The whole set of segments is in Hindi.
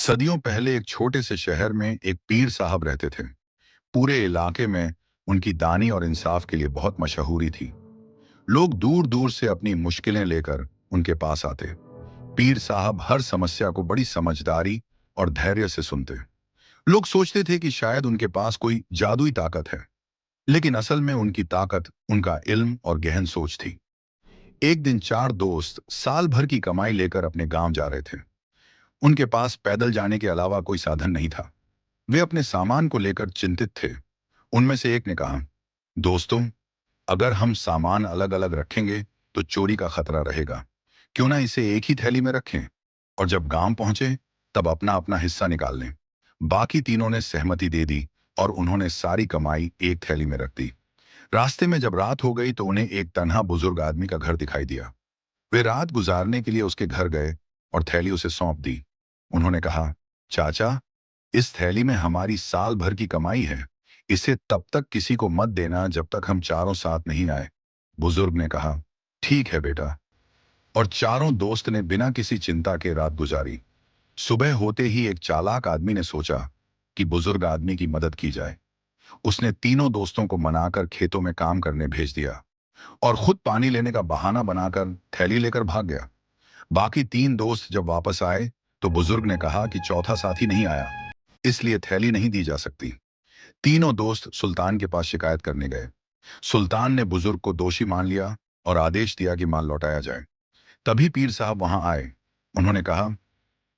सदियों पहले एक छोटे से शहर में एक पीर साहब रहते थे। पूरे इलाके में उनकी दानी और इंसाफ के लिए बहुत मशहूरी थी। लोग दूर दूर से अपनी मुश्किलें लेकर उनके पास आते। पीर साहब हर समस्या को बड़ी समझदारी और धैर्य से सुनते। लोग सोचते थे कि शायद उनके पास कोई जादुई ताकत है, लेकिन असल में उनकी ताकत उनका इल्म और गहन सोच थी। एक दिन चार दोस्त साल भर की कमाई लेकर अपने गांव जा रहे थे। उनके पास पैदल जाने के अलावा कोई साधन नहीं था। वे अपने सामान को लेकर चिंतित थे। उनमें से एक ने कहा, दोस्तों, अगर हम सामान अलग अलग रखेंगे तो चोरी का खतरा रहेगा। क्यों ना इसे एक ही थैली में रखें और जब गांव पहुंचे तब अपना अपना हिस्सा निकाल लें। बाकी तीनों ने सहमति दे दी और उन्होंने सारी कमाई एक थैली में रख दी। रास्ते में जब रात हो गई तो उन्हें एक तन्हा बुजुर्ग आदमी का घर दिखाई दिया। वे रात गुजारने के लिए उसके घर गए और थैली उसे सौंप दी। उन्होंने कहा, चाचा, इस थैली में हमारी साल भर की कमाई है। इसे तब तक किसी को मत देना जब तक हम चारों साथ नहीं आए। बुजुर्ग ने कहा, ठीक है बेटा। और चारों दोस्त ने बिना किसी चिंता के रात गुजारी। सुबह होते ही एक चालाक आदमी ने सोचा कि बुजुर्ग आदमी की मदद की जाए। उसने तीनों दोस्तों को मनाकर खेतों में काम करने भेज दिया और खुद पानी लेने का बहाना बनाकर थैली लेकर भाग गया। बाकी तीन दोस्त जब वापस आए तो बुजुर्ग ने कहा कि चौथा साथी नहीं आया, इसलिए थैली नहीं दी जा सकती। तीनों दोस्त सुल्तान के पास शिकायत करने गए। सुल्तान ने बुजुर्ग को दोषी मान लिया और आदेश दिया कि माल लौटाया जाए। तभी पीर साहब वहां आए। उन्होंने कहा,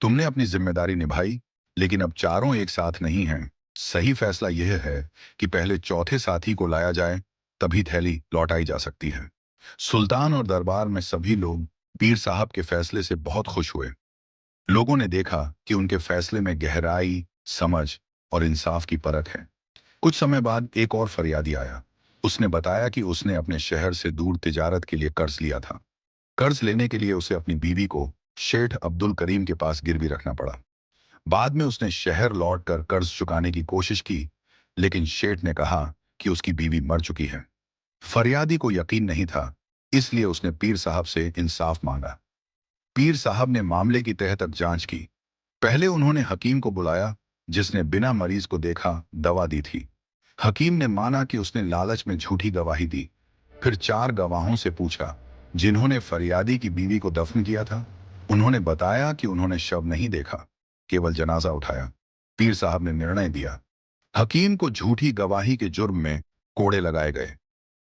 तुमने अपनी जिम्मेदारी निभाई, लेकिन अब चारों एक साथ नहीं हैं। सही फैसला यह है कि पहले चौथे साथी को लाया जाए, तभी थैली लौटाई जा सकती है। सुल्तान और दरबार में सभी लोग पीर साहब के फैसले से बहुत खुश हुए। लोगों ने देखा कि उनके फैसले में गहराई, समझ और इंसाफ की परख है। कुछ समय बाद एक और फरियादी आया। उसने बताया कि उसने अपने शहर से दूर तिजारत के लिए कर्ज लिया था। कर्ज लेने के लिए उसे अपनी बीवी को शेठ अब्दुल करीम के पास गिरवी रखना पड़ा। बाद में उसने शहर लौटकर कर्ज चुकाने की कोशिश की, लेकिन शेठ ने कहा कि उसकी बीवी मर चुकी है। फरियादी को यकीन नहीं था, इसलिए उसने पीर साहब से इंसाफ मांगा। पीर साहब ने मामले की तह तक जांच की। पहले उन्होंने हकीम को बुलाया, जिसने बिना मरीज को देखा दवा दी थी। हकीम ने माना कि उसने लालच में झूठी गवाही दी। फिर चार गवाहों से पूछा, जिन्होंने फरियादी की बीवी को दफन किया था। उन्होंने बताया कि उन्होंने शव नहीं देखा, केवल जनाजा उठाया। पीर साहब ने निर्णय दिया। हकीम को झूठी गवाही के जुर्म में कोड़े लगाए गए।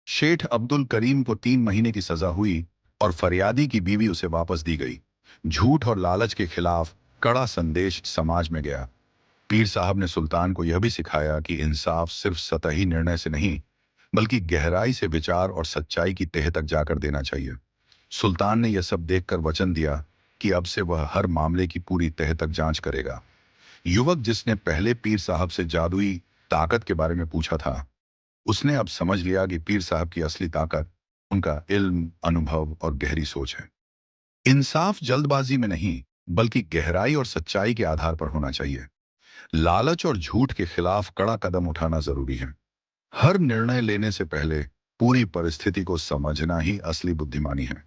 शेठ अब्दुल करीम को 3 महीने की सजा हुई और फरियादी की बीवी उसे वापस दी गई। झूठ और लालच के खिलाफ कड़ा संदेश समाज में गया। पीर साहब ने सुल्तान को यह भी सिखाया कि इंसाफ सिर्फ सतही निर्णय से नहीं, बल्कि गहराई से विचार और सच्चाई की तह तक जाकर देना चाहिए। सुल्तान ने यह सब देखकर वचन दिया कि अब से वह हर मामले की पूरी तह तक जांच करेगा। युवक जिसने पहले पीर साहब से जादुई ताकत के बारे में पूछा था, उसने अब समझ लिया कि पीर साहब की असली ताकत उनका इल्म, अनुभव और गहरी सोच है। इंसाफ जल्दबाजी में नहीं, बल्कि गहराई और सच्चाई के आधार पर होना चाहिए। लालच और झूठ के खिलाफ कड़ा कदम उठाना जरूरी है। हर निर्णय लेने से पहले पूरी परिस्थिति को समझना ही असली बुद्धिमानी है।